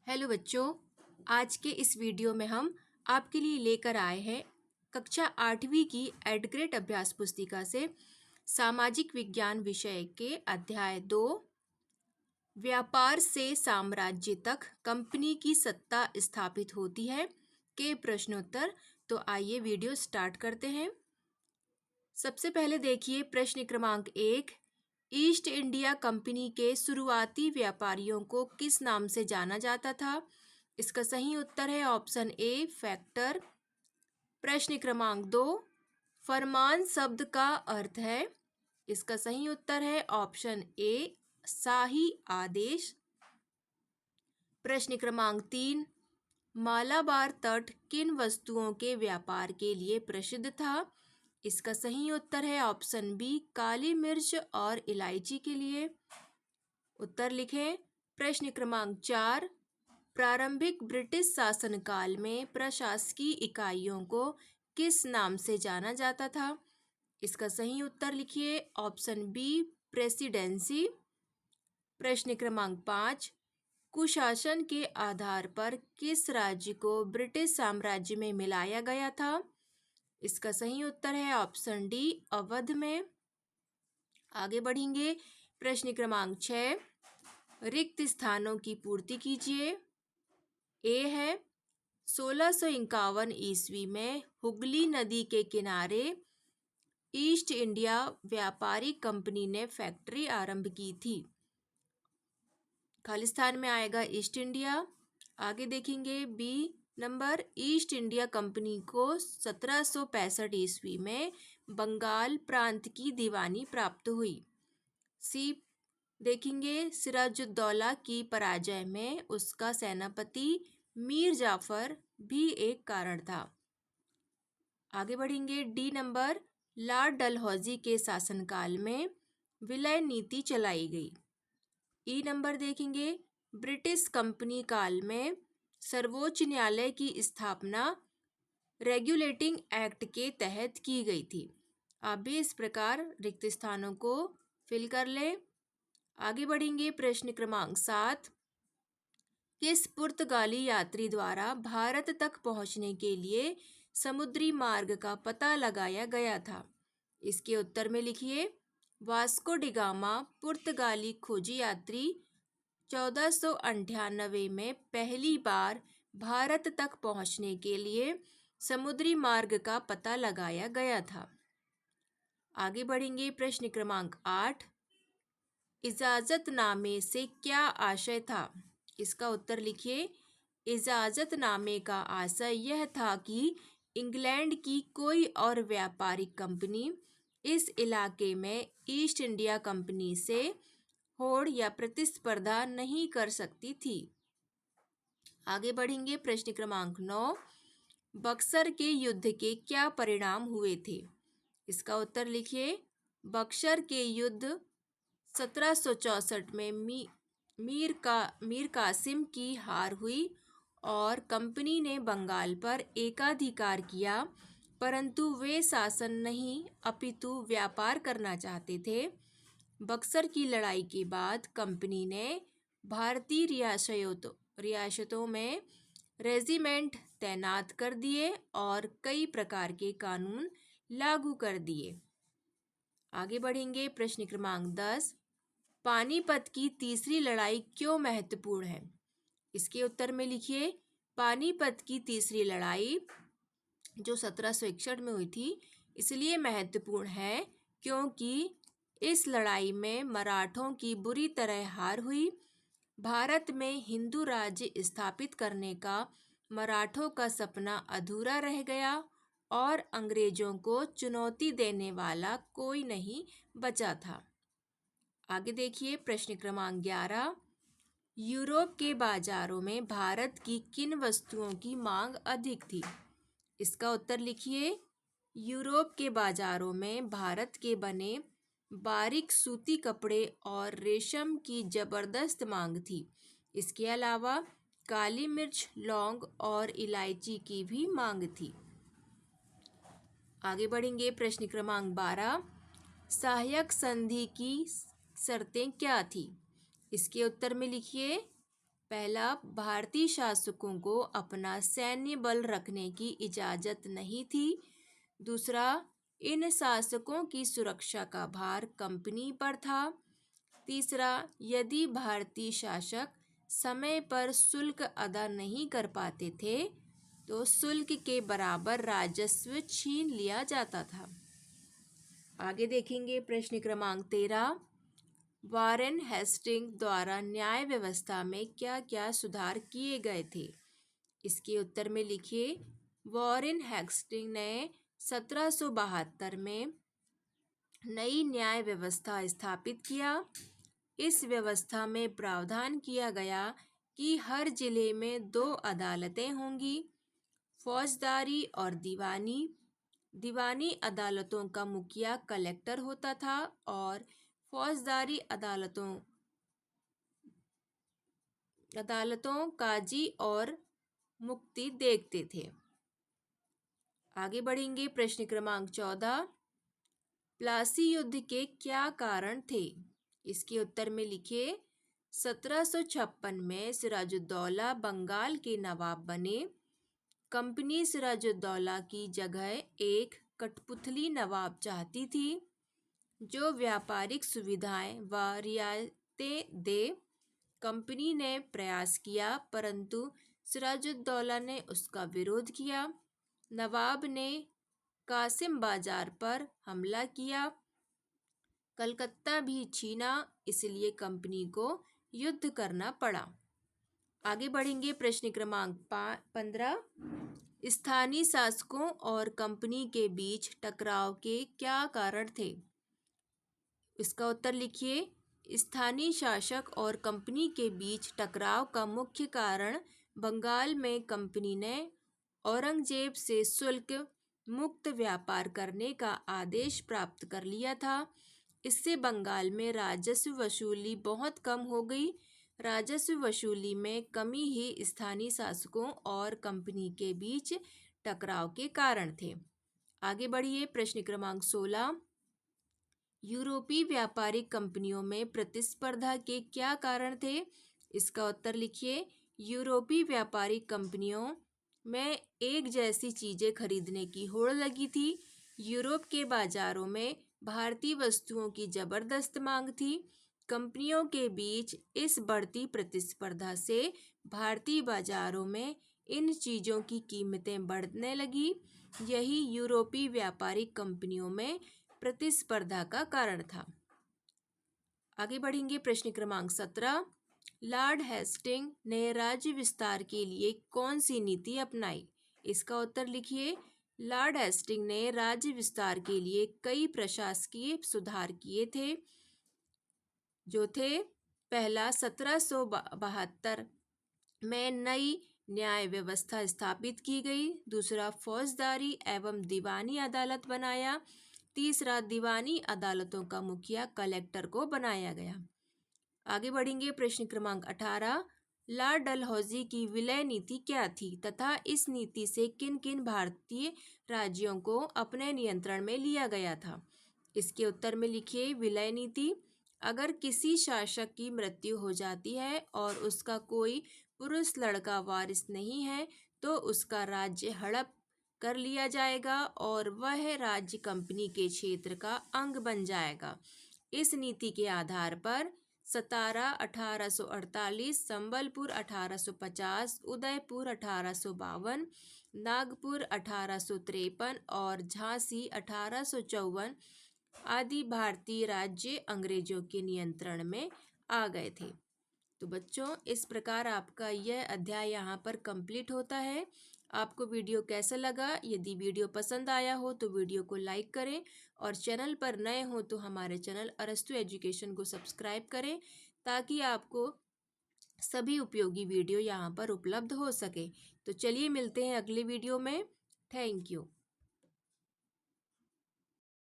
Hello बच्चों, आज के इस वीडियो में हम आपके लिए लेकर आए हैं कक्षा 8वीं की एडग्रेड अभ्यास पुस्तिका से सामाजिक विज्ञान विषय के अध्याय 2 व्यापार से साम्राज्य तक कंपनी की सत्ता स्थापित होती है के प्रश्नोत्तर। तो आइए वीडियो स्टार्ट करते हैं। सबसे पहले देखिए प्रश्न क्रमांक 1। ईस्ट इंडिया कंपनी के शुरुआती व्यापारियों को किस नाम से जाना जाता था? इसका सही उत्तर है ऑप्शन ए फैक्टर। प्रश्न क्रमांक 2। फरमान शब्द का अर्थ है? इसका सही उत्तर है ऑप्शन ए शाही आदेश। प्रश्न क्रमांक 3। मालाबार तट किन वस्तुओं के व्यापार के लिए प्रसिद्ध था? इसका सही उत्तर है ऑप्शन बी काली मिर्च और इलायची के लिए। उत्तर लिखें। प्रश्न क्रमांक 4। प्रारंभिक ब्रिटिश शासनकाल में प्रशासकीय इकाइयों को किस नाम से जाना जाता था? इसका सही उत्तर लिखिए ऑप्शन बी प्रेसिडेंसी। प्रश्न क्रमांक 5। कुशासन के आधार पर किस राज्य को ब्रिटिश साम्राज्य में मिलाया गया था? इसका सही उत्तर है ऑप्शन डी अवध में। आगे बढ़ेंगे। प्रश्न क्रमांक 6। रिक्त स्थानों की पूर्ति कीजिए। ए है 1651 ईस्वी में हुगली नदी के किनारे ईस्ट इंडिया व्यापारी कंपनी ने फैक्ट्री आरंभ की थी। खालिस्तान में आएगा ईस्ट इंडिया। आगे देखेंगे B number. East India company को 1765 ईस्वी में बंगाल प्रांत की दीवानी प्राप्त हुई। सी देखेंगे सिराजुद्दौला की पराजय में उसका सेनापति मीर जाफर भी एक कारण था। आगे बढ़ेंगे डी नंबर। लॉर्ड डलहौजी के शासनकाल में विलय नीति चलाई गई। ई नंबर देखेंगे ब्रिटिश कंपनी काल में सर्वोच्च न्यायालय की स्थापना रेगुलेटिंग एक्ट के तहत की गई थी। आप भी इस प्रकार रिक्त स्थानों को फिल कर लें। आगे बढ़ेंगे प्रश्न क्रमांक 7। किस पुर्तगाली यात्री द्वारा भारत तक पहुंचने के लिए समुद्री मार्ग का पता लगाया गया था? इसके उत्तर में लिखिए वास्को डिगामा पुर्तगाली खोजी यात्री 1498 में पहली बार भारत तक पहुंचने के लिए समुद्री मार्ग का पता लगाया गया था। आगे बढ़ेंगे प्रश्न क्रमांक 8। इजाजतनामे से क्या आशय था? इसका उत्तर लिखिए इजाजतनामे का आशय यह था कि इंग्लैंड की कोई और व्यापारिक कंपनी इस इलाके में ईस्ट इंडिया कंपनी से होड़ या प्रतिस्पर्धा नहीं कर सकती थी। आगे बढ़ेंगे प्रश्न क्रमांक 9। बक्सर के युद्ध के क्या परिणाम हुए थे? इसका उत्तर लिखिए बक्सर के युद्ध 1764 में मीर कासिम की हार हुई और कंपनी ने बंगाल पर एकाधिकार किया, परंतु वे शासन नहीं अपितु व्यापार करना चाहते थे। बक्सर की लड़ाई के बाद कंपनी ने भारतीय रियासतों में रेजिमेंट तैनात कर दिए और कई प्रकार के कानून लागू कर दिए। आगे बढ़ेंगे प्रश्न क्रमांक 10। पानीपत की तीसरी लड़ाई क्यों महत्वपूर्ण है? इसके उत्तर में लिखिए पानीपत की तीसरी लड़ाई जो 1761 में हुई थी इसलिए महत्वपूर्ण है क्योंकि इस लड़ाई में मराठों की बुरी तरह हार हुई। भारत में हिंदू राज्य स्थापित करने का मराठों का सपना अधूरा रह गया और अंग्रेजों को चुनौती देने वाला कोई नहीं बचा था। आगे देखिए प्रश्न क्रमांक 11। यूरोप के बाजारों में भारत की किन वस्तुओं की मांग अधिक थी? इसका उत्तर लिखिए यूरोप के बाजारों में भारत के बने बारीक सूती कपड़े और रेशम की जबरदस्त मांग थी। इसके अलावा काली मिर्च, लौंग और इलायची की भी मांग थी। आगे बढ़ेंगे प्रश्न क्रमांक 12। सहायक संधि की शर्तें क्या थी? इसके उत्तर में लिखिए पहला, भारतीय शासकों को अपना सैन्य बल रखने की इजाज़त नहीं थी। दूसरा, इन शासकों की सुरक्षा का भार कंपनी पर था। तीसरा, यदि भारतीय शासक समय पर शुल्क अदा नहीं कर पाते थे तो शुल्क के बराबर राजस्व छीन लिया जाता था। आगे देखेंगे प्रश्न क्रमांक 13। वारेन हेस्टिंग द्वारा न्याय व्यवस्था में क्या क्या सुधार किए गए थे? इसके उत्तर में लिखिए। वॉरेन हेस्टिंग ने 1772 में नई न्याय व्यवस्था स्थापित किया। इस व्यवस्था में प्रावधान किया गया कि हर जिले में 2 अदालतें होंगी, फौजदारी और दीवानी। दीवानी अदालतों का मुखिया कलेक्टर होता था और फौजदारी अदालतों काजी और मुफ्ती देखते थे। आगे बढ़ेंगे प्रश्न क्रमांक 14। प्लासी युद्ध के क्या कारण थे? इसके उत्तर में लिखिए। 1756 में सिराजुद्दौला बंगाल के नवाब बने। कंपनी सिराजुद्दौला की जगह एक कठपुतली नवाब चाहती थी जो व्यापारिक सुविधाएं व रियायतें दे। कंपनी ने प्रयास किया परंतु सिराजुद्दौला ने उसका विरोध किया। नवाब ने कासिम बाजार पर हमला किया, कलकत्ता भी छीना, इसलिए कंपनी को युद्ध करना पड़ा। आगे बढ़ेंगे प्रश्न क्रमांक 15। स्थानीय शासकों और कंपनी के बीच टकराव के क्या कारण थे? इसका उत्तर लिखिए। स्थानीय शासक और कंपनी के बीच टकराव का मुख्य कारण बंगाल में कंपनी ने औरंगजेब से शुल्क मुक्त व्यापार करने का आदेश प्राप्त कर लिया था। इससे बंगाल में राजस्व वसूली बहुत कम हो गई। राजस्व वसूली में कमी ही स्थानीय शासकों और कंपनी के बीच टकराव के कारण थे। आगे बढ़िए प्रश्न क्रमांक 16। यूरोपीय व्यापारिक कंपनियों में प्रतिस्पर्धा के क्या कारण थे? इसका उत्तर लिखिए। यूरोपीय व्यापारिक कंपनियों में एक जैसी चीजें खरीदने की होड़ लगी थी। यूरोप के बाजारों में भारतीय वस्तुओं की जबरदस्त मांग थी। कंपनियों के बीच इस बढ़ती प्रतिस्पर्धा से भारतीय बाजारों में इन चीज़ों की कीमतें बढ़ने लगी। यही यूरोपीय व्यापारिक कंपनियों में प्रतिस्पर्धा का कारण था। आगे बढ़ेंगे प्रश्न क्रमांक 17। लॉर्ड हेस्टिंग ने राज्य विस्तार के लिए कौन सी नीति अपनाई? इसका उत्तर लिखिए। लॉर्ड हेस्टिंग ने राज्य विस्तार के लिए कई प्रशासकीय सुधार किए थे जो थे। पहला, 1772 में नई न्याय व्यवस्था स्थापित की गई। दूसरा, फौजदारी एवं दीवानी अदालत बनाया। तीसरा, दीवानी अदालतों का मुखिया कलेक्टर को बनाया गया। आगे बढ़ेंगे प्रश्न क्रमांक 18। लॉर्ड डलहौजी की विलय नीति क्या थी तथा इस नीति से किन किन भारतीय राज्यों को अपने नियंत्रण में लिया गया था? इसके उत्तर में लिखिए। विलय नीति: अगर किसी शासक की मृत्यु हो जाती है और उसका कोई पुरुष लड़का वारिस नहीं है तो उसका राज्य हड़प कर लिया जाएगा और वह राज्य कंपनी के क्षेत्र का अंग बन जाएगा। इस नीति के आधार पर सतारा 1848, संबलपुर 1850, उदयपुर 1852, नागपुर 1853 और झांसी 1854 आदि भारतीय राज्य अंग्रेजों के नियंत्रण में आ गए थे। तो बच्चों, इस प्रकार आपका यह अध्याय यहाँ पर कंप्लीट होता है। आपको वीडियो कैसा लगा? यदि वीडियो पसंद आया हो तो वीडियो को लाइक करें और चैनल पर नए हो तो हमारे चैनल अरस्तु एजुकेशन को सब्सक्राइब करें ताकि आपको सभी उपयोगी वीडियो यहाँ पर उपलब्ध हो सके। तो चलिए मिलते हैं अगले वीडियो में। Thank you.